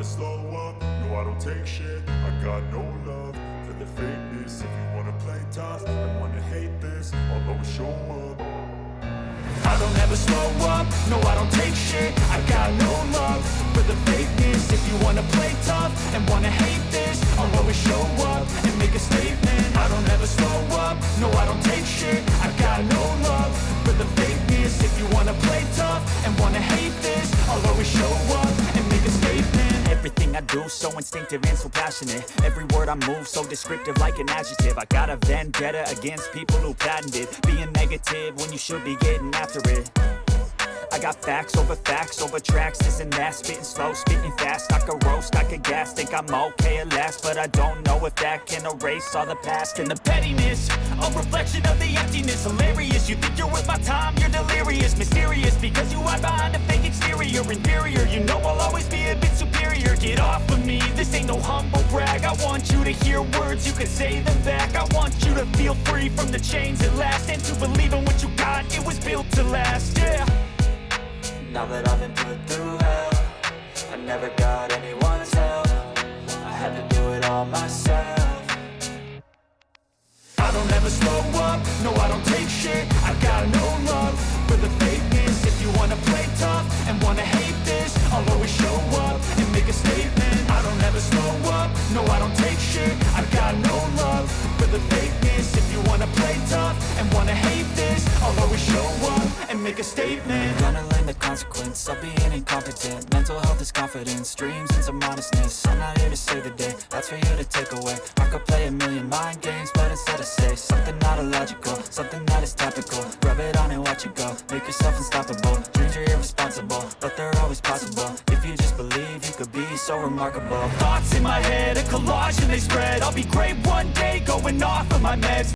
slow up, no I don't take shit. I got no love for the fakeness. If you wanna play tough and wanna hate this, I'll always show up. I don't ever slow up, no I don't take shit. I got no love for the fakeness. If you wanna play tough and wanna hate this, I'll always show up and make a statement. I don't ever slow up, no I don't take shit. I got no love for the fakeness. If you wanna play tough and wanna hate this, I'll always show up and make a statement. Everything I do so instinctive and so passionate. Every word I move so descriptive like an adjective. I got a vendetta against people who patented being negative when you should be getting after it. I got facts over tracks, this and that. Spitting slow, spitting fast, I could roast, I could gas. Think I'm okay at last, but I don't know if that can erase all the past. And the pettiness, a reflection of the emptiness. Hilarious, you think you're worth my time, you're delirious. Mysterious, because you hide behind a fake exterior. Inferior, you know I'll always be a bit superior. Get off of me, this ain't no humble brag. I want you to hear words, you can say them back. I want you to feel free from the chains at last, and to believe in what you got, it was built to last, yeah. Now that I've been put through hell, I never got anyone's help. I had to do it all myself. I don't ever slow up, no I don't take shit. I got no love for the fakeness. If you wanna play tough and wanna hate this, I'll always show up and make a statement. I don't ever slow up, no I don't take shit. I got no love for the fakeness. If you wanna play tough and wanna hate this, I'll always show up and make a statement. Gonna learn the consequence of being incompetent. Mental health is confidence, dreams and some modestness. I'm not here to save the day, that's for you to take away. I could play a million mind games, but instead I say something not illogical, something that is topical. Rub it on and watch it go, make yourself unstoppable. Dreams are irresponsible, but they're always possible. If you just believe, you could be so remarkable. Thoughts in my head, a collage and they spread. I'll be great one day, going off of my meds.